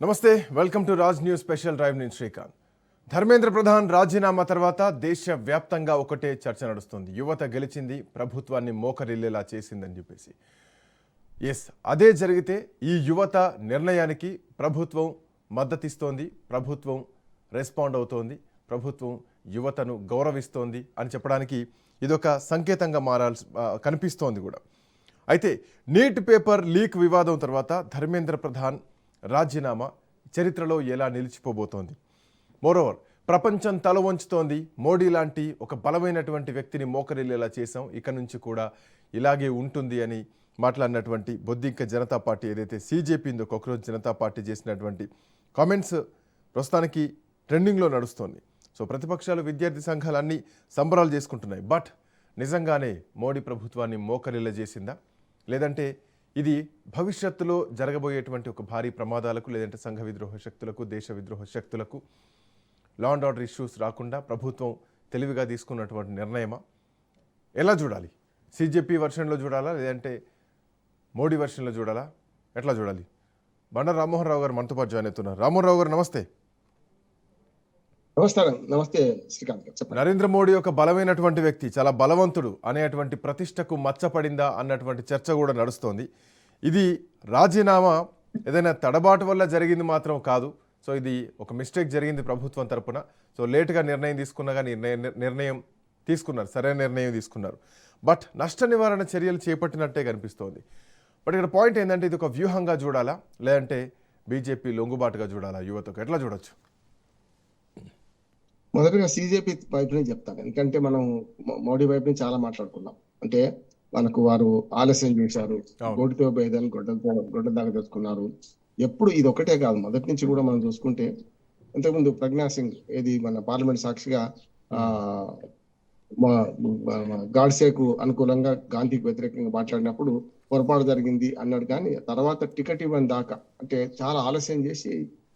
నమస్తే, welcome to Raj news special drive. నేను శ్రీకాంత్. ధర్మేంద్ర ప్రధాన్ రాజీనామా తర్వాత దేశవ్యాప్తంగా ఒకటే చర్చ నడుస్తుంది. యువత గెలిచింది, ప్రభుత్వాన్ని మోకరిల్లేలా చేసిందని చెప్పేసి. ఎస్, అదే జరిగితే ఈ యువత నిర్ణయానికి ప్రభుత్వం మద్దతిస్తోంది, ప్రభుత్వం రెస్పాండ్ అవుతోంది, ప్రభుత్వం యువతను గౌరవిస్తోంది అని చెప్పడానికి ఇదొక సంకేతంగా కనిపిస్తోంది కూడా. అయితే నీట్ పేపర్ లీక్ వివాదం తర్వాత ధర్మేంద్ర ప్రధాన్ రాజీనామా చరిత్రలో ఎలా నిలిచిపోబోతోంది. మోరోవర్, ప్రపంచం తల వంచుతోంది. మోడీ లాంటి ఒక బలమైనటువంటి వ్యక్తిని మోకరిల్లేలా చేశాం, ఇక నుంచి కూడా ఇలాగే ఉంటుంది అని మాట్లాడినటువంటి బొద్దింక జనతా పార్టీ ఏదైతే సీజేపీ ఉందో, కాక్రోచ్ జనతా పార్టీ చేసినటువంటి కామెంట్స్ ప్రస్తుతానికి ట్రెండింగ్లో నడుస్తోంది. సో ప్రతిపక్షాలు, విద్యార్థి సంఘాలన్నీ సంబరాలు చేసుకుంటున్నాయి. బట్ నిజంగానే మోడీ ప్రభుత్వాన్ని మోకరిల్ల చేసిందా, లేదంటే ఇది భవిష్యత్తులో జరగబోయేటువంటి ఒక భారీ ప్రమాదాలకు, లేదంటే సంఘ విద్రోహ శక్తులకు, దేశ విద్రోహ శక్తులకు, లా అండ్ ఆర్డర్ ఇష్యూస్ రాకుండా ప్రభుత్వం తెలివిగా తీసుకున్నటువంటి నిర్ణయమా? ఎలా చూడాలి? సీజేపీ వర్షన్లో చూడాలా, లేదంటే మోడీ వర్షన్లో చూడాలా? ఎట్లా చూడాలి? బండ రామ్మోహన్ రావు గారు మనతో పాటు జాయిన్ అవుతున్నారు. రామ్మోహన్ రావు గారు నమస్తే. నమస్కారం. నమస్తే శ్రీకాంత్. నరేంద్ర మోడీ ఒక బలమైనటువంటి వ్యక్తి, చాలా బలవంతుడు అనేటువంటి ప్రతిష్టకు మచ్చపడిందా అన్నటువంటి చర్చ కూడా నడుస్తోంది. ఇది రాజీనామా ఏదైనా తడబాటు వల్ల జరిగింది మాత్రం కాదు. సో ఇది ఒక మిస్టేక్ జరిగింది ప్రభుత్వం తరపున. సో లేటుగా నిర్ణయం తీసుకున్నా కానీ నిర్ణయం తీసుకున్నారు, సరైన నిర్ణయం తీసుకున్నారు. బట్ నష్ట నివారణ చర్యలు చేపట్టినట్టే కనిపిస్తోంది. బట్ ఇక్కడ పాయింట్ ఏంటంటే, ఇది ఒక వ్యూహంగా చూడాలా, లేదంటే బీజేపీ లొంగుబాటుగా చూడాలా? యువతకు ఎట్లా చూడొచ్చు? మొదటగా సీజేపీ వైపు నుంచి చెప్తాను, ఎందుకంటే మనం మోడీ వైపు నుంచి చాలా మాట్లాడుకున్నాం. అంటే మనకు వారు ఆలస్యం చేశారు, గోటితో భేదాన్ని గొడ్డ దాకా తెచ్చుకున్నారు. ఎప్పుడు ఇది ఒకటే కాదు, మొదటి నుంచి కూడా మనం చూసుకుంటే, ఇంతకుముందు ప్రజ్ఞా సింగ్ ఏది మన పార్లమెంట్ సాక్షిగా గాడ్సేకు అనుకూలంగా, గాంధీకి వ్యతిరేకంగా మాట్లాడినప్పుడు పొరపాటు జరిగింది అన్నాడు. కానీ తర్వాత టికెట్ ఇవ్వని దాకా, అంటే చాలా ఆలస్యం చేసి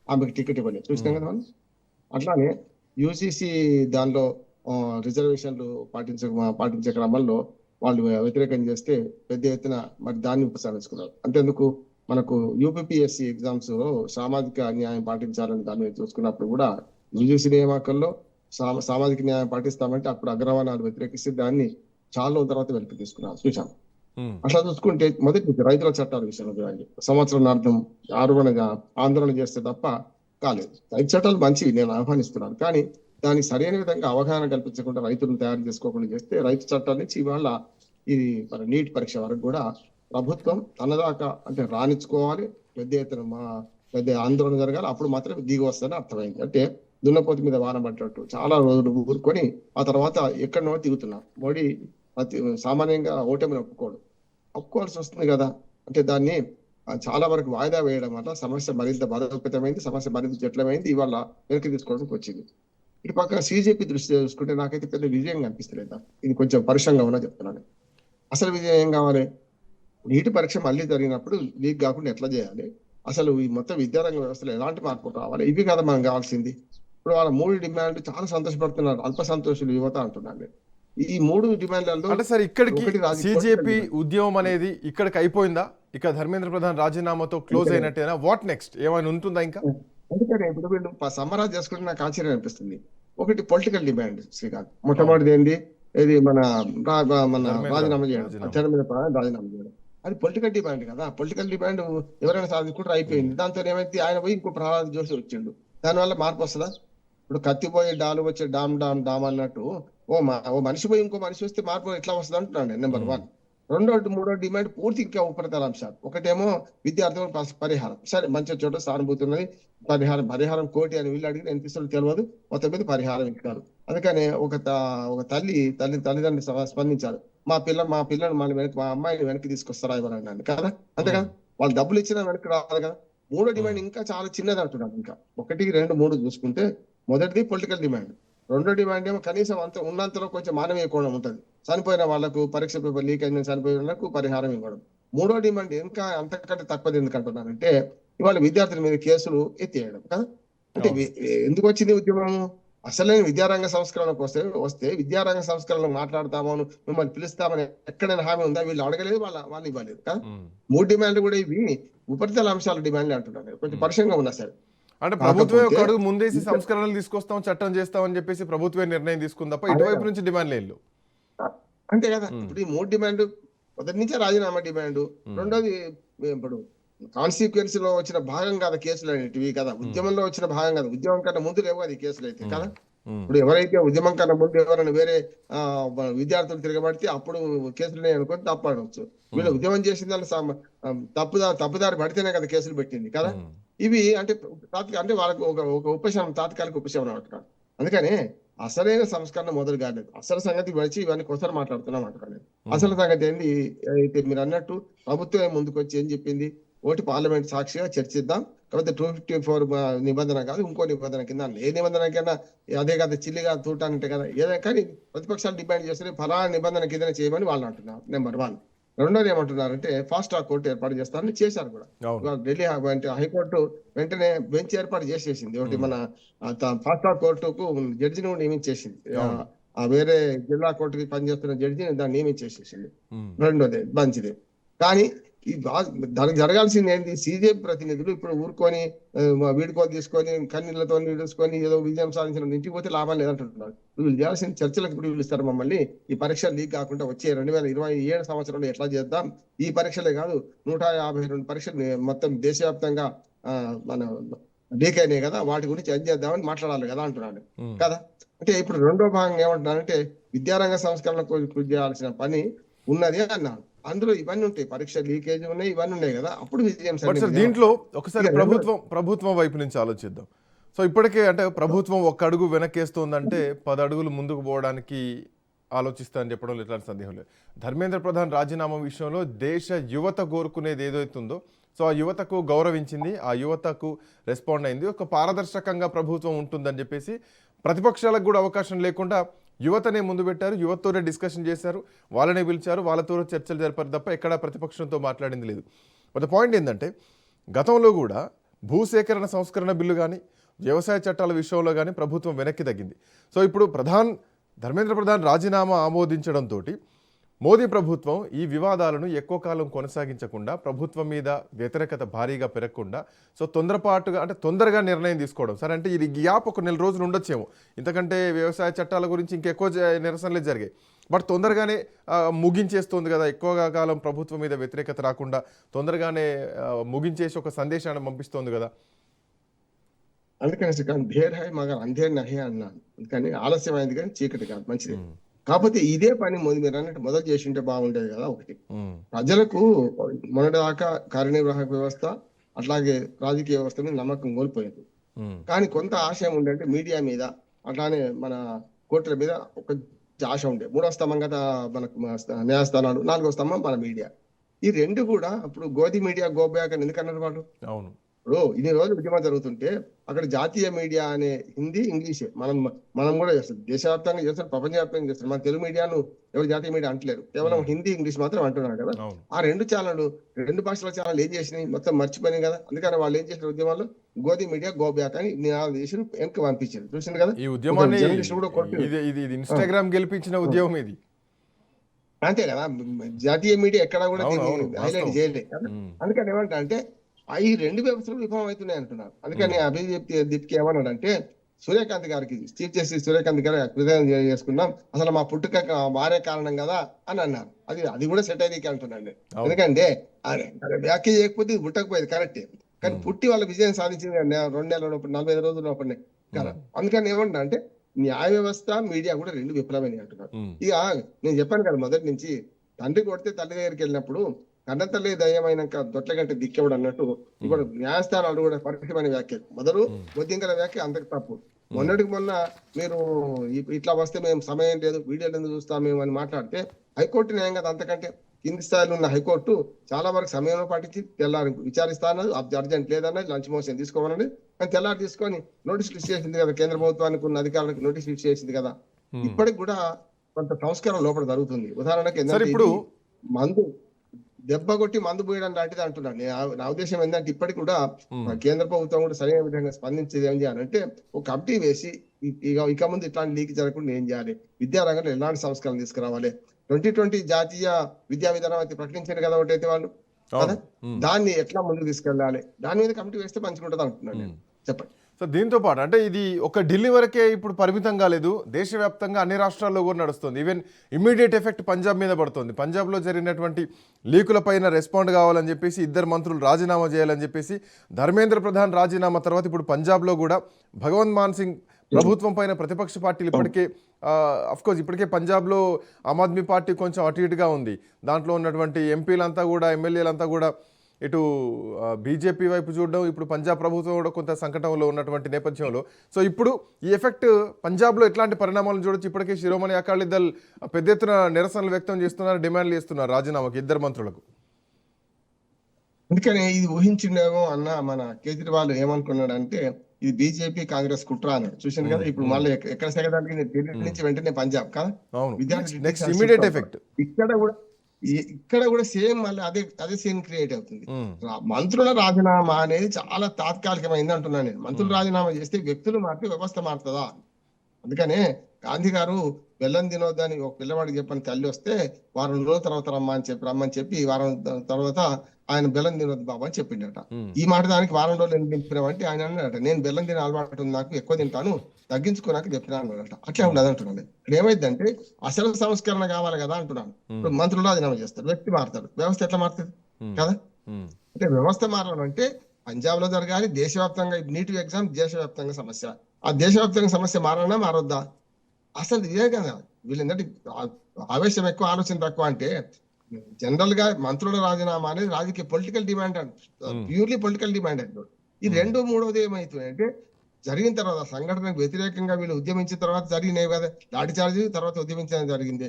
ఆమెకు టికెట్ ఇవ్వలేదు, చూసినాం కదా మనం. అట్లానే యూసీసీ దానిలో రిజర్వేషన్లు పాటించే క్రమంలో వాళ్ళు వ్యతిరేకం చేస్తే పెద్ద ఎత్తున మరి దాన్ని ఉపసంహరించుకున్నారు. అంతేందుకు మనకు యూపీపీఎస్సీ ఎగ్జామ్స్ లో సామాజిక న్యాయం పాటించాలని దాన్ని చూసుకున్నప్పుడు కూడా యూజీసీ నియామకంలో సామాజిక న్యాయం పాటిస్తామంటే అప్పుడు అగ్రవర్ణాలు వ్యతిరేకిస్తే దాన్ని చాలా రోజుల తర్వాత వెనక్కి తీసుకున్నారు, చూసాం. అట్లా చూసుకుంటే మొదటి రైతుల చట్టాల విషయంలో సంవత్సరార్థం ఆందోళన చేస్తే తప్ప కాలేదు. రైతు చట్టాలు మంచివి, నేను ఆహ్వానిస్తున్నాను. కానీ దానికి సరైన విధంగా అవగాహన కల్పించకుండా, రైతులను తయారు చేసుకోకుండా చేస్తే రైతు చట్టాల నుంచి ఇవాళ ఇది మన నీట్ పరీక్ష వరకు కూడా ప్రభుత్వం తనదాకా అంటే రాణించుకోవాలి, పెద్ద ఆందోళన జరగాలి, అప్పుడు మాత్రం దిగి వస్తుందని అర్థమైంది. అంటే దున్నపోతు మీద వాన పడ్డట్టు చాలా రోజులు ఊరుకొని ఆ తర్వాత ఎక్కడనో దిగుతున్నారు. మోడీ సామాన్యంగా ఓటమిని ఒప్పుకోవాల్సి వస్తుంది కదా. అంటే దాన్ని చాలా వరకు వాయిదా వేయడం వల్ల సమస్య మరింత బలోపేతమైంది, సమస్య మరింత జటిలమైంది, ఇవాళ వెనక్కి తీసుకోవడానికి వచ్చింది. ఇటు పక్కన సీజేపీ దృష్టి చూసుకుంటే నాకైతే పెద్ద విజయం కనిపిస్తలేదు. ఇది కొంచెం పరుషంగా ఉన్నా చెప్తున్నాను. అసలు విజయం ఏం కావాలి? నీటి పరీక్ష మళ్ళీ జరిగినప్పుడు లీక్ కాకుండా ఎట్లా చేయాలి, అసలు ఈ మొత్తం విద్యారంగ వ్యవస్థలో ఎలాంటి మార్పు రావాలి, ఇవి కదా మనం కావాల్సింది. ఇప్పుడు వాళ్ళ 3 డిమాండ్ చాలా సంతోషపడుతున్నారు, అల్ప సంతోషులు యువత అంటున్నాను. ఈ 3 డిమాండ్లలో అంటే సార్ ఇక్కడికి సీజేపీ ఉద్యమం అనేది ఇక్కడికి అయిపోయిందా? ఇక ధర్మేంద్ర ప్రధాన్ రాజీనామాతో క్లోజ్ అయినట్టేనా? What next? ఏమైనా ఉంటుందా ఇంకా? అందుకనే ఇప్పుడు వీళ్ళు సమ్మరాజ్ చేసుకుంటే నాకు ఆశ్చర్యం అనిపిస్తుంది. ఒకటి పొలిటికల్ డిమాండ్ శ్రీకాంత్. మొట్టమొదటిది ఏంటి? ఇది మన రాజీనామా చేయడం, ధర్మేంద్ర ప్రధాన్ రాజీనామా చేయడం. అది పొలిటికల్ డిమాండ్ కదా. పొలిటికల్ డిమాండ్ ఎవరైనా సాధించుకుంటారు, అయిపోయింది. దాంతో ఏమైతే ఆయన పోయి ఇంకో ప్రహ్లాద్ జోషి వచ్చిండు, దానివల్ల మార్పు వస్తుందా? ఇప్పుడు కత్తి పోయి డాలు వచ్చి డామ్ డామ్ డామ్ అన్నట్టు ఓ మనిషి పోయి ఇంకో మనిషి వస్తే మార్పు ఎట్లా వస్తుంది అంటున్నాను. నెంబర్ 1. మూడో డిమాండ్ పూర్తి ఇంకా ఉపరితల అంశాలు. ఒకటేమో విద్యార్థుల పరిహారం. సరే, మంచి చోట సానుభూతి ఉన్నది, పరిహారం కోటి అని వీళ్ళు అడిగి ఎన్పిస్తులు తెలియదు, మొత్తం మీద పరిహారం ఇస్తారు. అందుకనే ఒక తల్లిదండ్రులు స్పందించారు, మా పిల్లలు మా అమ్మాయిని వెనక్కి తీసుకొస్తారా ఇవ్వరండి కదా. అంతే కదా, వాళ్ళు డబ్బులు ఇచ్చినా వెనక్కి రాదు కదా. మూడో డిమాండ్ ఇంకా చాలా చిన్నది అంటున్నాను. ఇంకా 1, 2, 3 చూసుకుంటే, మొదటిది పొలిటికల్ డిమాండ్. రెండో డిమాండ్ ఏమో కనీసం ఉన్నంతలో కొంచెం మానవీయ కోణం ఉంటుంది. చనిపోయిన వాళ్లకు, పరీక్ష పేపర్ లీక్ అయిన చనిపోయిన వాళ్ళకు పరిహారం ఇవ్వడం. మూడో డిమాండ్ ఇంకా అంతకంటే తక్కువది ఎందుకంటున్నానంటే, ఇవాళ విద్యార్థుల మీద కేసులు ఎత్తేయడం కదా. అంటే ఎందుకు వచ్చింది ఉద్యమం? అసలైన విద్యారంగ సంస్కరణకు వస్తే విద్యారంగ సంస్కరణ మాట్లాడతామని మిమ్మల్ని పిలుస్తామని ఎక్కడైనా హామీ ఉందా? వీళ్ళు అడగలేదు, వాళ్ళు ఇవ్వలేదు కదా. ఉమ్. 3 డిమాండ్లు కూడా ఇవి ఉపరితల అంశాల డిమాండ్లు అంటున్నారు, కొంచెం పరుషంగా ఉన్నా సరే. అంటే ప్రభుత్వమే ఒక కాకపోతే అడుగు ముందేసి సంస్కరణలు తీసుకొస్తాం, చట్టం చేస్తామని చెప్పేసి ప్రభుత్వమే నిర్ణయం తీసుకుంది తప్ప ఇటువైపు నుంచి డిమాండ్ లేదు. అంతే కదా. ఇప్పుడు ఈ 3 డిమాండ్ మొదటి నుంచే రాజీనామా డిమాండ్. రెండోది ఇప్పుడు కాన్సిక్వెన్స్ లో వచ్చిన భాగం కదా కేసులు అనేటివి కదా, ఉద్యమంలో వచ్చిన భాగం కదా. ఉద్యమం కన్నా ముందు లేవు అది కేసులు అయితే కదా. ఇప్పుడు ఎవరైతే ఉద్యమం కన్నా ముందు ఎవరైనా వేరే విద్యార్థులు తిరగబడితే అప్పుడు కేసులు అనుకొని తప్పడవచ్చు. వీళ్ళు ఉద్యమం చేసిన దాన్ని తప్పుదారి పడితేనే కదా కేసులు పెట్టింది కదా. ఇవి అంటే అంటే వాళ్ళకు ఒక ఉపశమనం, తాత్కాలిక ఉపశమనం అంటున్నారు. అందుకనే అసలైన సంస్కరణ మొదలు కాలేదు. అసలు సంగతి వచ్చి ఇవన్నీ కొసరు మాట్లాడుతున్నాం అంటున్నాను. అసలు సంగతి ఏంటి అయితే మీరు అన్నట్టు ప్రభుత్వం ముందుకు వచ్చి ఏం చెప్పింది, ఒకటి పార్లమెంట్ సాక్షిగా చర్చిద్దాం, కాకపోతే 254 నిబంధన కాదు, ఇంకో నిబంధన కింద. ఏ నిబంధన కన్నా అదే కదా చిల్లిగా చూడటానంటే కదా. ఏదైనా కానీ ప్రతిపక్షాలు డిమాండ్ చేస్తే ఫలానా నిబంధన కింద చేయమని వాళ్ళు అంటున్నారు. నెంబర్ 1. రెండోది ఏమంటున్నారంటే ఫాస్ట్ ట్రాక్ కోర్టు ఏర్పాటు చేస్తారని చేశారు కూడా. ఢిల్లీ హైకోర్టు వెంటనే బెంచ్ ఏర్పాటు చేసేసింది. ఒకటి మన ఫాస్ట్ ట్రాక్ కోర్టుకు జడ్జిని కూడా నియమించేసింది. వేరే జిల్లా కోర్టుకి పనిచేస్తున్న జడ్జిని దాన్ని నియమించేసేసింది. రెండోది మంచిది. కానీ దానికి జరగాల్సింది ఏంటి, సిజేపీ ప్రతినిధులు ఇప్పుడు ఊరుకొని వీడుకోలు తీసుకొని కన్నీళ్లతో నిలుచుకొని ఏదో విజయం సాధించిన ఇంటికి పోతే లాభం లేదంటున్నారు. వీళ్ళు చేయాల్సిన చర్చలకు ఇప్పుడు పిలుస్తారు మమ్మల్ని. ఈ పరీక్షలు లీక్ కాకుండా వచ్చే 2027 సంవత్సరంలో ఎట్లా చేద్దాం, ఈ పరీక్షలే కాదు 152 పరీక్షలు మొత్తం దేశవ్యాప్తంగా మన లీక్ అయినాయి కదా, వాటి గురించి ఏం చేద్దామని మాట్లాడాలి కదా అంటున్నాడు కదా. అంటే ఇప్పుడు రెండో భాగంగా ఏమంటున్నారంటే విద్యారంగ సంస్కరణకు కృషి చేయాల్సిన పని ఉన్నది అన్నాడు. అందులో ఇవన్నీ ఉంటాయి, పరీక్ష లీకేజ్ ఉన్నాయి, ఇవన్నీ ఉన్నాయి కదా. అప్పుడు విజయం దీంట్లో ఒకసారి ప్రభుత్వం వైపు నుంచి ఆలోచిద్దాం. సో ఇప్పటికే అంటే ప్రభుత్వం 1 అడుగు వెనక్కేస్తుందంటే 10 అడుగులు ముందుకు పోవడానికి ఆలోచిస్తా అని చెప్పడం ఎట్లాంటి సందేహం లేదు. ధర్మేంద్ర ప్రధాన్ రాజీనామా విషయంలో దేశ యువత కోరుకునేది ఏదైతుందో సో ఆ యువతకు గౌరవించింది, ఆ యువతకు రెస్పాండ్ అయింది. ఒక పారదర్శకంగా ప్రభుత్వం ఉంటుందని చెప్పేసి ప్రతిపక్షాలకు కూడా అవకాశం లేకుండా యువతనే ముందు పెట్టారు, యువతతోనే డిస్కషన్ చేశారు, వాళ్ళనే పిలిచారు, వాళ్ళతో చర్చలు జరిపారు తప్ప ఎక్కడా ప్రతిపక్షంతో మాట్లాడింది లేదు. బట్ పాయింట్ ఏంటంటే గతంలో కూడా భూసేకరణ సంస్కరణ బిల్లు కానీ వ్యవసాయ చట్టాల విషయంలో కానీ ప్రభుత్వం వెనక్కి తగ్గింది. సో ఇప్పుడు ధర్మేంద్ర ప్రధాన్ రాజీనామా ఆమోదించడంతో మోదీ ప్రభుత్వం ఈ వివాదాలను ఎక్కువ కాలం కొనసాగించకుండా, ప్రభుత్వం మీద వ్యతిరేకత భారీగా పెరగకుండా, సో తొందరపాటుగా అంటే తొందరగా నిర్ణయం తీసుకోవడం. సరే అంటే ఇది గ్యాప్ 1 నెల రోజులు ఉండొచ్చేమో, ఇంతకంటే వ్యవసాయ చట్టాల గురించి ఇంకెక్కువ నిరసనలే జరిగాయి. బట్ తొందరగానే ముగించేస్తుంది కదా, ఎక్కువగా కాలం ప్రభుత్వం మీద వ్యతిరేకత రాకుండా తొందరగానే ముగించేసి ఒక సందేశాన్ని పంపిస్తోంది కదా. అందుకని ఢేర్ హై మగర్ అంధేర్ నహే అన్నాను. అందుకని ఆలస్యమైంది కానీ చీకటి కాదు, మంచిది. కాకపోతే ఇదే పని మీరు అన్నట్టు మొదలు చేసి ఉంటే బాగుండేది కదా. ఒకటి ప్రజలకు మొన్నటిదాకా కార్యనిర్వాహక వ్యవస్థ అట్లాగే రాజకీయ వ్యవస్థ మీద నమ్మకం కోల్పోయింది. కానీ కొంత ఆశయం ఉండే మీడియా మీద, అట్లానే మన కోర్టుల మీద ఒక ఆశ ఉండే. 3వ స్తంభం కదా మనకు న్యాయస్థానాలు, 4వ స్తంభం మన మీడియా. ఈ 2 కూడా ఇప్పుడు గోధి మీడియా గోబ్యాక్ అని ఎందుకన్నారు వాళ్ళు? అవును, ఇప్పుడు ఇన్ని రోజులు ఉద్యమం జరుగుతుంటే అక్కడ జాతీయ మీడియా అనే హిందీ, ఇంగ్లీషే మనం కూడా చేస్తాం, దేశవ్యాప్తంగా చేస్తాం, ప్రపంచవ్యాప్తంగా చేస్తాం. మన తెలుగు మీడియాను ఎవరు జాతీయ మీడియా అంటలేరు, కేవలం హిందీ, ఇంగ్లీష్ మాత్రం అంటున్నారు కదా. ఆ 2 ఛానళ్ళు 2 భాషల ఛానల్ ఏం చేసినాయి, మొత్తం మర్చిపోయినాయి కదా. అందుకని వాళ్ళు ఏం చేసిన ఉద్యమాల్లో గోధి మీడియా గోబ్యాక్ అని నినాదం చేసి వెనక్కి పంపించారు. చూసింది కదా ఈ ఉద్యమాన్ని. ఇది ఇన్స్టాగ్రామ్ గెలిపించిన ఉద్యమం ఇది. అంతే కదా, జాతీయ మీడియా ఎక్కడ కూడా హైలైట్ చేయలేదు. అందుకని ఏమంటా అంటే ఈ 2 వ్యవస్థలు విఫలం అవుతున్నాయి అంటున్నారు. అందుకని అభిజిత్ దీప్కి ఏమన్నాడంటే సూర్యకాంత్ గారికి, చీఫ్ జస్టిస్ సూర్యకాంత్ గారు కృతజ్ఞత చేసుకున్నాం, అసలు మా పుట్టుక వారే కారణం కదా అని అన్నారు. అది కూడా సెట్ అయ్యి అంటున్నాండి. ఎందుకంటే వ్యాఖ్య చేయకపోతే పుట్టకపోయేది కరెక్టే, కానీ పుట్టి వాళ్ళ విజయం సాధించింది 2 నెలల 45 రోజుల లోపలనే కదా. అందుకని ఏమంటా అంటే న్యాయ వ్యవస్థ, మీడియా కూడా 2 విఫలమైనవి అంటున్నారు. ఇక నేను చెప్పాను కదా మొదటి నుంచి, తండ్రి కొడితే తల్లి దగ్గరికి వెళ్ళినప్పుడు కన్నతల్లి దయ్యమైనాక దొట్లగంటే దిక్కేవాడు అన్నట్టు ఇప్పుడు న్యాయస్థానాలు కూడా పరోక్షమైన వ్యాఖ్యలు మొదలు బొద్దింకల వ్యాఖ్య అంతకు తప్పు. మొన్నటికి మొన్న మీరు ఇట్లా వస్తే మేము సమయం లేదు, వీడియోలు ఎందుకు చూస్తాం మేము అని మాట్లాడితే హైకోర్టు న్యాయం కదా. అంతకంటే కింది స్థాయిలో ఉన్న హైకోర్టు చాలా వరకు సమయంలో పాటించి తెల్లారి విచారిస్తానది, అర్జెంట్ లేదన్నది, లంచ్ మోషన్ తీసుకోవాలని కానీ తెల్లారి తీసుకొని నోటీసులు ఇచ్చేసింది కదా. కేంద్ర ప్రభుత్వానికి ఉన్న అధికారులకు నోటీసులు ఇచ్చేసింది కదా. ఇప్పటికి కూడా కొంత సంస్కారం లోపల జరుగుతుంది. ఉదాహరణకి ఏంటంటే మందు దెబ్బ కొట్టి మందు పోయడం లాంటిది అంటున్నాను. నా ఉద్దేశం ఏంటంటే ఇప్పటికి కూడా కేంద్ర ప్రభుత్వం కూడా సరైన విధంగా స్పందించేది ఏం చేయాలంటే ఒక కమిటీ వేసి ఇక ముందు ఇట్లాంటి లీక్ జరగకుండా ఏం చేయాలి, విద్యారంగంలో ఎలాంటి సంస్కరణలు తీసుకురావాలి, 2020 జాతీయ విద్యా విధానం అయితే ప్రకటించారు కదా ఒకటైతే వాళ్ళు కదా, దాన్ని ఎట్లా ముందుకు తీసుకెళ్ళాలి, దాని మీద కమిటీ వేస్తే మంచిగా ఉంటుంది అంటున్నాను నేను. చెప్పండి. సో దీంతో పాటు అంటే ఇది ఒక ఢిల్లీ వరకే ఇప్పుడు పరిమితం కాలేదు, దేశవ్యాప్తంగా అన్ని రాష్ట్రాల్లో కూడా నడుస్తుంది. ఈవెన్ ఇమ్మీడియట్ ఎఫెక్ట్ పంజాబ్ మీద పడుతుంది. పంజాబ్లో జరిగినటువంటి లీకులపైన రెస్పాండ్ కావాలని చెప్పేసి 2 మంత్రులు రాజీనామా చేయాలని చెప్పేసి ధర్మేంద్ర ప్రధాన్ రాజీనామా తర్వాత ఇప్పుడు పంజాబ్లో కూడా భగవంత్ మాన్ సింగ్ ప్రభుత్వం పైన ప్రతిపక్ష పార్టీలు ఇప్పటికే అఫ్కోర్స్ ఇప్పటికే పంజాబ్లో ఆమ్ ఆద్మీ పార్టీ కొంచెం అటు ఇటుగా ఉంది. దాంట్లో ఉన్నటువంటి ఎంపీలంతా కూడా ఎమ్మెల్యేలంతా కూడా ఇటు బీజేపీ వైపు చూడడం, ఇప్పుడు పంజాబ్ ప్రభుత్వం కూడా కొంత సంకటంలో ఉన్నటువంటి నేపథ్యంలో సో ఇప్పుడు ఈ ఎఫెక్ట్ పంజాబ్లో ఎట్లాంటి పరిణామాలను చూడొచ్చు? ఇప్పటికే శిరోమణి అకాళీ దళ్ పెద్ద ఎత్తున నిరసనలు వ్యక్తం చేస్తున్నారు, డిమాండ్లు చేస్తున్నారు రాజీనామాకి 2 మంత్రులకు. అందుకని ఇది ఊహించిండేమో అన్న మన కేజ్రీవాల్ ఏమనుకున్నాడంటే ఇది బీజేపీ కాంగ్రెస్ కుట్ర అన్నాడు. చూసాను కదా ఇప్పుడు మళ్ళీ ఎక్కడ సెగడానికి ఢిల్లీ నుంచి వెంటనే పంజాబ్ కదా నెక్స్ట్ ఇమీడియట్ ఎఫెక్ట్ ఇక్కడ కూడా సేమ్ మళ్ళీ అదే సీన్ క్రియేట్ అవుతుంది. మంత్రుల రాజీనామా అనేది చాలా తాత్కాలికమైంది అంటున్నాను నేను. మంత్రులు రాజీనామా చేస్తే వ్యక్తులు మారితే వ్యవస్థ మారుతుందా? అందుకనే గాంధీ గారు బెల్లం తినొద్దని ఒక పిల్లవాడికి చెప్పని తల్లి వస్తే వారం రోజుల తర్వాత రమ్మని చెప్పి వారం తర్వాత ఆయన బెల్లం తినొద్దు బాబు అని చెప్పిండట. ఈ మాట దానికి వారం రోజులు ఎందుకు చెప్పినామంటే ఆయన అన్నాడట, నేను బెల్లం తినే అలవాటు ఉంది, నాకు ఎక్కువ తింటాను, తగ్గించుకోనాక చెప్పినా అన్నాడట. అట్లా ఉండదు అంటున్నాను. ఇక్కడ ఏమైందంటే అసలు సంస్కరణ కావాలి కదా అంటున్నాను. ఇప్పుడు మంత్రులు రాజీనామా చేస్తారు, వ్యక్తి మారుతాడు, వ్యవస్థ ఎట్లా మారుతుంది కదా? అంటే వ్యవస్థ మారాలంటే పంజాబ్ లో జరగాలి. దేశవ్యాప్తంగా నీట్ ఎగ్జామ్ దేశవ్యాప్తంగా సమస్య, ఆ దేశవ్యాప్తంగా సమస్య మారన్నా మారొద్దా? అసలు ఇదే కదా వీళ్ళందరి ఆవేశం ఎక్కువ ఆలోచన తక్కువ. అంటే జనరల్ గా మంత్రుల రాజీనామా అనేది రాజకీయ పొలిటికల్ డిమాండ్ అంట, ప్యూర్లీ పొలిటికల్ డిమాండ్ అంటారు. ఈ 2 3వది ఏమవుతుంది అంటే జరిగిన తర్వాత సంఘటనకు వ్యతిరేకంగా వీళ్ళు ఉద్యమించిన తర్వాత జరిగినాయి కదా, లాఠీ చార్జ్ తర్వాత ఉద్యమించడం జరిగింది.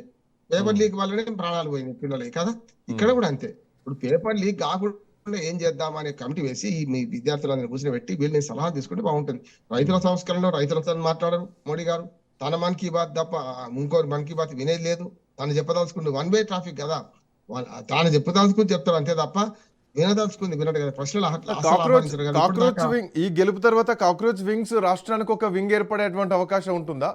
పేపర్ లీక్ వల్లనే ప్రాణాలు పోయినాయి పిల్లలే కదా. ఇక్కడ కూడా అంతే. ఇప్పుడు పేపర్ లీక్ కాకుండా ఏం చేద్దాం అనే కమిటీ వేసి మీ విద్యార్థులందరూ కూర్చొని పెట్టి వీళ్ళని సలహా తీసుకుంటే బాగుంటుంది. రైతుల సంస్కరణలో రైతులతో మాట్లాడరు మోడీ గారు. తన మన్ కీ బాత్ తప్ప ఇంకోటి మన్ కీ బాత్ వినేది లేదు. తను చెప్పదలుచుకుంటే 1 వే ట్రాఫిక్ కదా, తాను చెప్పదలుచుకుని చెప్తారు అంతే తప్ప వినదలుచుకుంది వినడు కదా. ప్రశ్నలు కాక్రోచ్ వింగ్ ఈ గెలుపు తర్వాత కాక్రోచ్ వింగ్స్ రాష్ట్రానికి ఒక వింగ్ ఏర్పడేటువంటి అవకాశం ఉంటుందా?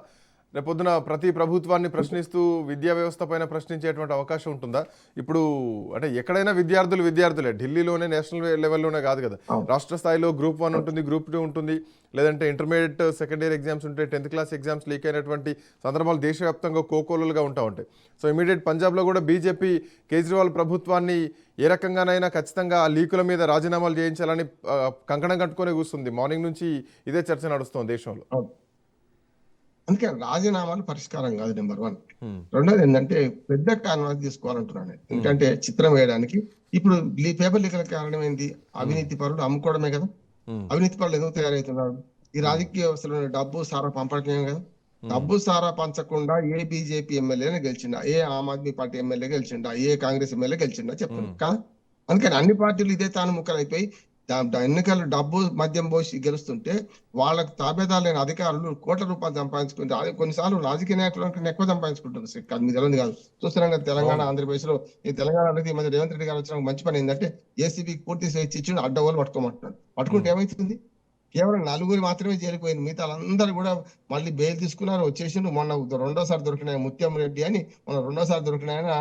రేపొద్దున ప్రతి ప్రభుత్వాన్ని ప్రశ్నిస్తూ విద్యా వ్యవస్థ పైన ప్రశ్నించేటువంటి అవకాశం ఉంటుందా? ఇప్పుడు అంటే ఎక్కడైనా విద్యార్థులే, ఢిల్లీలోనే నేషనల్ లెవెల్లోనే కాదు కదా, రాష్ట్ర స్థాయిలో గ్రూప్ 1 ఉంటుంది, గ్రూప్ 2 ఉంటుంది, లేదంటే ఇంటర్మీడియట్ సెకండ్ ఇయర్ ఎగ్జామ్స్ ఉంటాయి, 10th క్లాస్ ఎగ్జామ్స్ లీక్ అయినటువంటి సందర్భాలు దేశవ్యాప్తంగా కోకోలుగా ఉంటాయి. సో ఇమీడియట్ పంజాబ్లో కూడా బీజేపీ కేజ్రీవాల్ ప్రభుత్వాన్ని ఏ రకంగానైనా ఖచ్చితంగా ఆ లీకుల మీద రాజీనామాలు చేయించాలని కంకణం కట్టుకొని కూర్చుంది. మార్నింగ్ నుంచి ఇదే చర్చ నడుస్తుంది దేశంలో. అందుకే రాజీనామాలు పరిష్కారం కాదు నెంబర్ 1. రెండోది ఏంటంటే పెద్ద కాన్వాస్ తీసుకోవాలంటున్నాను. ఎందుకంటే చిత్రం వేయడానికి ఇప్పుడు పేపర్ లీకల కారణం ఏంటి? అవినీతి పరులు అమ్ముకోవడమే కదా. అవినీతి పరులు ఎందుకు తయారవుతున్నారు? ఈ రాజకీయ వ్యవస్థలో డబ్బు సారా పంపడమే కదా. డబ్బు సారా పంచకుండా ఏ బీజేపీ ఎమ్మెల్యేనే గెలిచిండా, ఏ ఆమ్ ఆద్మీ పార్టీ ఎమ్మెల్యే గెలిచిండా, ఏ కాంగ్రెస్ ఎమ్మెల్యే గెలిచిండా చెప్పండి కదా. అందుకని అన్ని పార్టీలు ఇదే తాను ముక్కలైపోయి ఎన్నికలు డబ్బు మద్యం పోసి గెలుస్తుంటే వాళ్ళకు తాబేదారులైన అధికారులు కోట్ల రూపాయలు సంపాదించుకుంటే కొన్నిసార్లు రాజకీయ నాయకుల కన్నా ఎక్కువ సంపాదించుకుంటారు. మీకు తెలియదు కాదు. చూస్తున్నాం కదా తెలంగాణ ఆంధ్రప్రదేశ్ లో. ఈ తెలంగాణ అనేది మధ్య రేవంత్ రెడ్డి గారు వచ్చిన మంచి పని ఏంటంటే ఏసీబీకి పూర్తి స్వేచ్ఛ ఇచ్చి అడ్డగోలు పట్టుకోమంటున్నాడు. పట్టుకుంటే ఏమైతుంది? కేవలం 4 మాత్రమే చేరిపోయింది, మిగతా అందరూ కూడా మళ్ళీ బెయిల్ తీసుకున్నారు, వచ్చేసిండు. మొన్న 2వ సారి దొరికిన ముత్యం రెడ్డి అని, మొన్న 2వ సారి దొరికిన ఆయన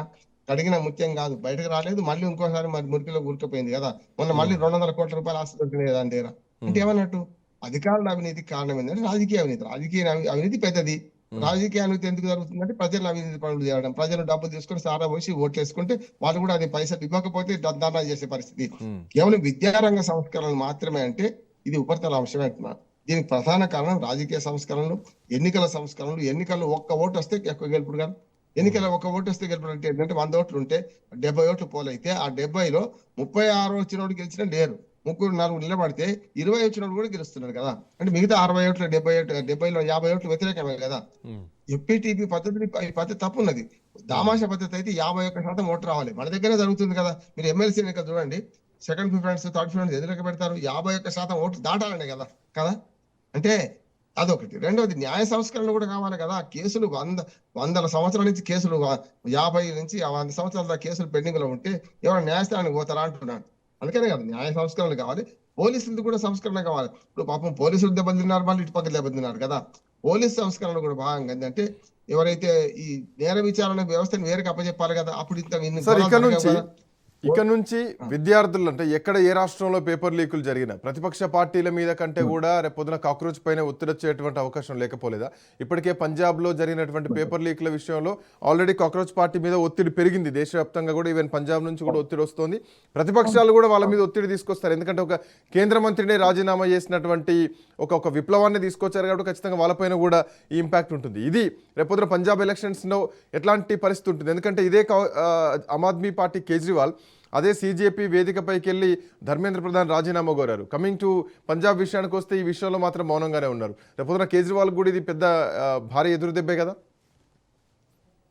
అడిగిన ముత్యం కాదు, బయటకు రాలేదు. మళ్ళీ ఇంకోసారి మరి మురికిలో గురికిపోయింది కదా. మొన్న మళ్ళీ 200 కోట్ల రూపాయలు ఆస్తి దొరికినాయి దాని దగ్గర. అంటే ఏమన్నట్టు అధికారుల అవినీతి కారణం ఏంటంటే రాజకీయ అవినీతి పెద్దది. రాజకీయ అవినీతి ఎందుకు జరుగుతుందంటే ప్రజలు అవినీతి పనులు చేయడం, ప్రజలు డబ్బులు తీసుకొని సారా పోసి ఓట్లు వేసుకుంటే వాళ్ళు కూడా అది పైసలు ఇవ్వకపోతే ధర్నా చేసే పరిస్థితి. కేవలం విద్యారంగ సంస్కరణలు మాత్రమే అంటే ఇది ఉపరితల అంశమే అంటున్నారు. దీనికి ప్రధాన కారణం రాజకీయ సంస్కరణలు, ఎన్నికల సంస్కరణలు. ఎన్నికల్లో ఒక్క ఓటు వస్తే ఎక్కువ గెలుపుడు కాదు. ఎన్నికల్లో ఒక ఓటు వస్తే గెలుపుడు అంటే ఏంటంటే 100 ఓట్లు ఉంటే 70 ఓట్లు పోలైతే ఆ 70లో 36 వచ్చినోడు గెలిచినా లేరు. 3-4 నిలబడితే 20 వచ్చినోడు కూడా గెలుస్తున్నారు కదా. అంటే మిగతా 60 ఓట్లు 70లో 50 ఓట్లు వ్యతిరేకమే కదా. ఎంపీటీపీ పద్ధతి తప్పున్నది. దామాషా పద్ధతి అయితే 51% ఓటు రావాలి. మన దగ్గరే జరుగుతుంది కదా. మీరు ఎమ్మెల్సీ ఎన్నికలు చూడండి, సెకండ్ ప్రిఫరెన్స్ థర్డ్ ప్రిఫరెన్స్ ఎదురుగా పెడతారు. 51% ఓట్లు దాటాలనే కదా కదా. అంటే అదొకటి. రెండోది న్యాయ సంస్కరణ కూడా కావాలి కదా. కేసులు వందల సంవత్సరాల నుంచి కేసులు 50 నుంచి 100 సంవత్సరాల కేసులు పెండింగ్ లో ఉంటే ఎవరైనా న్యాయస్థానానికి పోతారా అంటున్నాను. అందుకనే కదా న్యాయ సంస్కరణలు కావాలి. పోలీసులది కూడా సంస్కరణ కావాలి. ఇప్పుడు పాపం పోలీసులు దెబ్బతిన్నారు, మళ్ళీ ఇటు పక్కన దెబ్బతిన్నారు కదా. పోలీస్ సంస్కరణ కూడా భాగంగా ఏంటంటే ఎవరైతే ఈ నేర విచారణ వ్యవస్థను వేరుగా అప్పచెప్పాలి కదా, అప్పుడు ఇంత ఇన్ని సార్ గొడవలు జరగవు కదా. ఇక నుంచి విద్యార్థులు అంటే ఎక్కడ ఏ రాష్ట్రంలో పేపర్ లీకులు జరిగినా ప్రతిపక్ష పార్టీల మీద కంటే కూడా రేపు పొద్దున కాక్రోచ్ పైన ఒత్తిడి వచ్చేటువంటి అవకాశం లేకపోలేదా? ఇప్పటికే పంజాబ్లో జరిగినటువంటి పేపర్ లీక్ల విషయంలో ఆల్రెడీ కాక్రోచ్ పార్టీ మీద ఒత్తిడి పెరిగింది, దేశవ్యాప్తంగా కూడా, ఈవెన్ పంజాబ్ నుంచి కూడా ఒత్తిడి వస్తుంది. ప్రతిపక్షాలు కూడా వాళ్ళ మీద ఒత్తిడి తీసుకొస్తారు, ఎందుకంటే ఒక కేంద్ర మంత్రినే రాజీనామా చేసినటువంటి ఒక విప్లవాన్ని తీసుకొచ్చారు కాబట్టి ఖచ్చితంగా వాళ్ళపైన కూడా ఈ ఇంపాక్ట్ ఉంటుంది. ఇది రేపొద్దున పంజాబ్ ఎలక్షన్స్లో ఎట్లాంటి పరిస్థితి ఉంటుంది? ఎందుకంటే ఇదే ఆమ్ ఆద్మీ పార్టీ కేజ్రీవాల్ అదే సీజేపీ వేదికపైకి వెళ్ళి ధర్మేంద్ర ప్రధాన్ రాజీనామా కోరారు. కమింగ్ టు పంజాబ్ విషయానికి వస్తే ఈ విషయంలో మాత్రం మౌనంగానే ఉన్నారు. రేపొద్దున కేజ్రీవాల్ కూడా ఇది పెద్ద భారీ ఎదురు దెబ్బే కదా.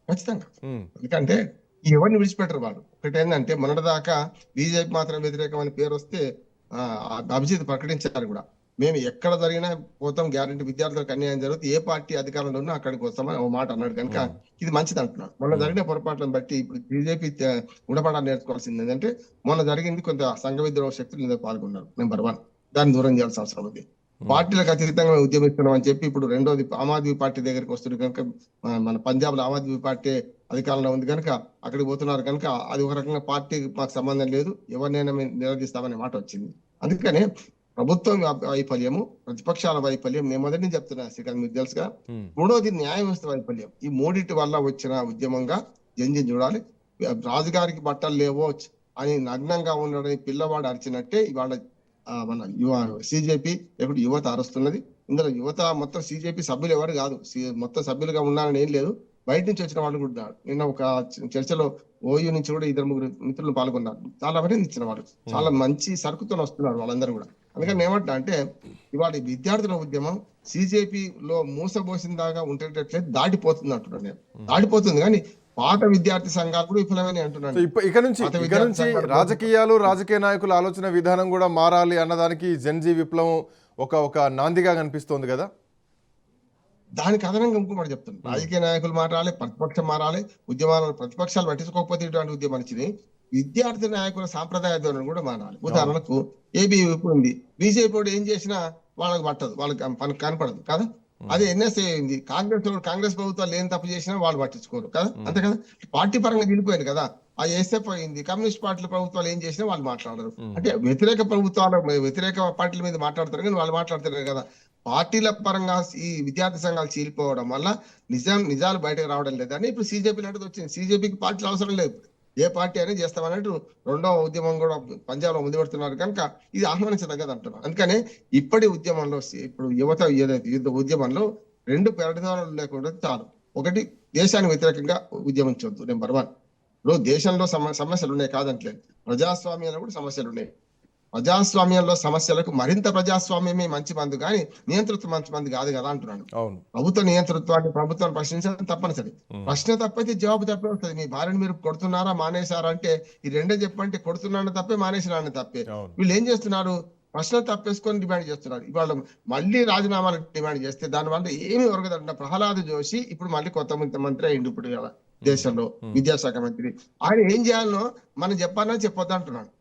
ఖచ్చితంగా, ఎందుకంటే ఎవరిని విడిచిపెట్టరు వాళ్ళు. ఒకటి ఏంటంటే మొన్నటిదాకా బీజేపీ మాత్రం వ్యతిరేకం అని పేరు వస్తే అభిజిత్ ప్రకటించారు కూడా, మేము ఎక్కడ జరిగినా పోతాం, గ్యారెంటీ విద్యార్థులకు అన్యాయం జరుగుతుంది, ఏ పార్టీ అధికారంలో ఉన్నా అక్కడికి వస్తామని ఒక మాట అన్నాడు. కనుక ఇది మంచిది అంటున్నాడు. మొన్న జరిగిన పొరపాట్లను బట్టి ఇప్పుడు బీజేపీ గుణపడాన్ని నేర్చుకోవాల్సింది ఏంటంటే, మొన్న జరిగింది కొంత సంఘ విద్రోహ శక్తులు ఇందులో పాల్గొన్నారు. నెంబర్ 1, దాన్ని దూరం చేయాల్సిన అవసరం ఉంది. పార్టీలకు అతీతంగా మేము ఉద్యమిస్తున్నాం అని చెప్పి ఇప్పుడు రెండోది ఆమ్ ఆద్మీ పార్టీ దగ్గరికి వస్తుంది కనుక, మన పంజాబ్ లో ఆమ్ ఆద్మీ పార్టీ అధికారంలో ఉంది కనుక అక్కడికి పోతున్నారు కనుక అది ఒక రకంగా పార్టీ మాకు సంబంధం లేదు, ఎవరినైనా మేము నిలదీస్తామనే మాట వచ్చింది. అందుకనే ప్రభుత్వం వైఫల్యము, ప్రతిపక్షాల వైఫల్యం, నేను మొదటి నుంచి చెప్తున్నా శ్రీకాంత్, మీకు తెలుసుగా. మూడోది న్యాయ వ్యవస్థ వైఫల్యం. ఈ మూడింటి వల్ల వచ్చిన ఉద్యమంగా జంజి చూడాలి. రాజుగారికి బట్టలు లేవో అని నగ్నంగా ఉండడం పిల్లవాడు అరిచినట్టే ఇవాళ మన సిజేపీ ఎప్పుడు యువత అరుస్తున్నది. ఇందులో యువత మొత్తం సిజేపీ సభ్యులు ఎవరు కాదు, మొత్తం సభ్యులుగా ఉన్నారని ఏం లేదు, బయట నుంచి వచ్చిన వాళ్ళు కూడా. నిన్న ఒక చర్చలో ఓయూ నుంచి కూడా 2-3 మిత్రులు పాల్గొన్నారు. చాలా అభినందించిన వాళ్ళు, చాలా మంచి సరుకుతో వస్తున్నారు వాళ్ళందరూ కూడా. అందుకని ఏమంటా అంటే ఇవాళ విద్యార్థుల ఉద్యమం సిజేపీలో మూసబోసిన దాకా ఉండేటట్లే దాటిపోతుంది అంటున్నాను నేను. దాటిపోతుంది కానీ పాత విద్యార్థి సంఘాలు కూడా విఫలమని అంటున్నాను. ఇక నుంచి రాజకీయాలు, రాజకీయ నాయకుల ఆలోచన విధానం కూడా మారాలి అన్నదానికి జెన్జీ విప్లవం ఒక నాందిగా కనిపిస్తోంది కదా. దానికి అదనంగా ఇంకోటి చెప్తాను, రాజకీయ నాయకులు మారాలి, ప్రతిపక్షం మారాలి, ఉద్యమాలను ప్రతిపక్షాలు పట్టించుకోకపోతే ఇటువంటి ఉద్యమాన్ని విద్యార్థి నాయకుల సాంప్రదాయ ధోరణి కూడా మారాలి. ఉదాహరణకు ఏబీవీపీ ఉంది, బీజేపీ ఏం చేసినా వాళ్ళకి పట్టదు, వాళ్ళకి కనపడదు కదా. అదే ఎన్ఎస్ఏ అయింది, కాంగ్రెస్ ప్రభుత్వాలు ఏం తప్పు చేసినా వాళ్ళు పట్టించుకోరు కదా, అంతే కదా. పార్టీ పరంగా నిలిపోయింది కదా. ఆ ఎస్ఎఫ్ అయింది, కమ్యూనిస్ట్ పార్టీల ప్రభుత్వాలు ఏం చేసినా వాళ్ళు మాట్లాడరు. అంటే వ్యతిరేక పార్టీల మీద మాట్లాడతారు కానీ వాళ్ళు మాట్లాడతారు కదా. పార్టీల పరంగా ఈ విద్యార్థి సంఘాలు చీలిపోవడం వల్ల నిజాలు బయటకు రావడం లేదని ఇప్పుడు సిజేపీ లాంటిది వచ్చింది. సిజేపీకి పార్టీలు అవసరం లేదు, ఏ పార్టీ అనేది చేస్తామన్నట్టు రెండో ఉద్యమం కూడా పంజాబ్ లో ముందు పెడుతున్నారు కనుక ఇది ఆహ్వానించదగ్గది అంటున్నారు. అందుకనే ఇప్పటి ఉద్యమంలో ఇప్పుడు యువత ఏదైతే ఉద్యమంలో 2 పరిణామాలు లేకుండా చాలు. ఒకటి, దేశానికి వ్యతిరేకంగా ఉద్యమించవద్దు, నెంబర్ 1. ఇప్పుడు దేశంలో సమస్యలు ఉన్నాయి కాదంటలేదు, ప్రజాస్వామ్యంలో కూడా సమస్యలు ఉన్నాయి. ప్రజాస్వామ్యంలో సమస్యలకు మరింత ప్రజాస్వామ్యమే మంచి మందు కానీ నియంతృత్వం మంచి మంది కాదు కదా అంటున్నాను. ప్రభుత్వ నియంతృత్వాన్ని ప్రభుత్వాన్ని ప్రశ్నించడం తప్పనిసరి. ప్రశ్న తప్పైతే జవాబు తప్పే వస్తుంది. మీ భార్యను మీరు కొడుతున్నారా మానేశారా అంటే ఈ రెండే చెప్పంటే కొడుతున్నాను తప్పే, మానేసినాను తప్పే. వీళ్ళు ఏం చేస్తున్నారు, ప్రశ్నలు తప్పేసుకొని డిమాండ్ చేస్తున్నారు. ఇవాళ మళ్ళీ రాజీనామాలు డిమాండ్ చేస్తే దానివల్ల ఏమి ఒరగదంట. ప్రహ్లాద్ జోషి ఇప్పుడు మళ్ళీ కొత్త మంత్రి అయింది ఇప్పుడు కదా దేశంలో, విద్యాశాఖ మంత్రి. ఆయన ఏం చేయాలనో మనం చెప్పాలని చెప్పొద్దు అంటున్నాడు.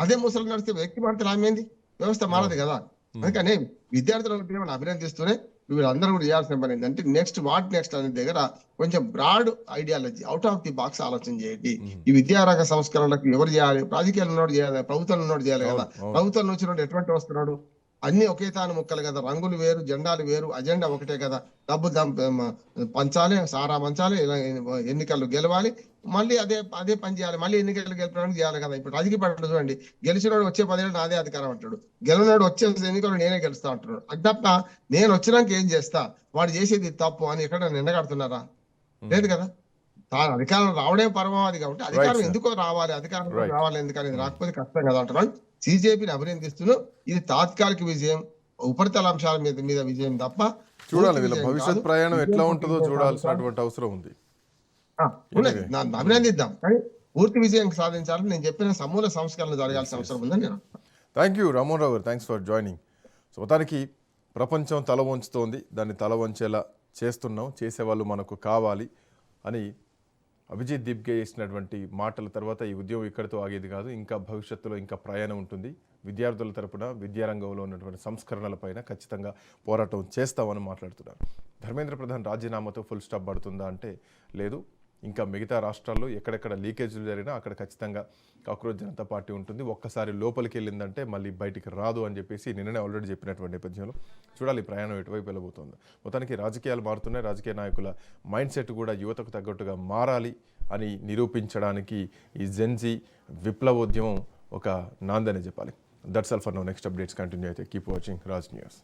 అదే ముసలి నడిస్తే వ్యక్తి మాత్రం ఆమెంది, వ్యవస్థ మారదు కదా. అందుకని విద్యార్థులను అభినందిస్తూనే వీళ్ళందరూ కూడా చేయాల్సిన పని ఏంటంటే నెక్స్ట్ అనే దగ్గర కొంచెం broad ideology, out of the box ఆలోచన చేయండి. ఈ విద్యారంగ సంస్కరణలకు ఎవరు చేయాలి, రాజకీయాలు ఉన్నోడు చేయాలి, ప్రభుత్వం ఉన్నోడు చేయాలి కదా. ప్రభుత్వం నుంచి ఎటువంటి వస్తున్నాడు, అన్ని ఒకే తాను ముక్కలు కదా, రంగులు వేరు, జెండాలు వేరు, అజెండా ఒకటే కదా. డబ్బు పంచాలి, సారా పంచాలి, ఎన్నికలు గెలవాలి, మళ్ళీ అదే పని చేయాలి, మళ్ళీ ఎన్నికలు గెలపడానికి చేయాలి కదా. ఇప్పుడు రాజకీయ పార్టీలు చూడండి, గెలిచినోడు వచ్చే 10 ఏళ్ళు నాదే అధికారం అంటాడు, గెలవనాడు వచ్చే ఎన్నికలు నేనే గెలుస్తా అంటున్నాడు. అది తప్ప నేను వచ్చినాక ఏం చేస్తా, వాడు చేసేది తప్పు అని ఎక్కడ నిందగడుతున్నారా? లేదు కదా. తాను అధికారం రావడే పరమావధి కాబట్టి అధికారం ఎందుకో రావాలి, అధికారం రావాలి ఎందుకనేది రాకపోతే కష్టం కదా అంటున్నాడు. సిజేపీని అభినందిస్తూ ఇది తాత్కాలిక విజయం, ఉపరితల అంశాల మీద విజయం తప్ప చూడాలి. వీళ్ళ భవిష్యత్ ప్రయాణం ఎట్లా ఉంటుందో చూడాల్సినటువంటి అవసరం ఉంది. అభినందిద్దాం కానీ పూర్తి విజయం సాధించాలని నేను చెప్పిన సమూల సంస్కరణ జరగాల్సిన అవసరం ఉందని నేను. థ్యాంక్ యూ రామ్మోహన్ రావు గారు, థ్యాంక్స్ ఫర్ జాయినింగ్. సో మొత్తానికి ప్రపంచం తల వంచుతోంది, దాన్ని తల వంచేలా చేస్తున్నాం, చేసేవాళ్ళు మనకు కావాలి అని అభిజిత్ దీప్కే చేసినటువంటి మాటల తర్వాత ఈ ఉద్యమం ఇక్కడితో ఆగేది కాదు, ఇంకా భవిష్యత్తులో ఇంకా ప్రయాణం ఉంటుంది. విద్యార్థుల తరపున విద్యారంగంలో ఉన్నటువంటి సంస్కరణలపైన ఖచ్చితంగా పోరాటం చేస్తామని మాట్లాడుతున్నారు. ధర్మేంద్ర ప్రధాన్ రాజీనామాతో ఫుల్ స్టాప్ పడుతుందా అంటే లేదు. ఇంకా మిగతా రాష్ట్రాల్లో ఎక్కడెక్కడ లీకేజీలు జరిగినా అక్కడ ఖచ్చితంగా కాక్రోచ్ జనతా పార్టీ ఉంటుంది. ఒక్కసారి లోపలికి వెళ్ళిందంటే మళ్ళీ బయటికి రాదు అని చెప్పేసి నిన్ననే ఆల్రెడీ చెప్పినటువంటి నేపథ్యంలో చూడాలి ప్రయాణం ఎటువైపు వెళ్ళబోతుందో. మొత్తానికి రాజకీయాలు మారుతున్నాయి. రాజకీయ నాయకుల మైండ్ సెట్ కూడా యువతకు తగ్గట్టుగా మారాలి అని నిరూపించడానికి ఈ జెన్జీ విప్లవోద్యమం ఒక నాందని చెప్పాలి. That's all for now. Next updates continue అయితే కీప్ వాచింగ్ రాజ్ న్యూస్.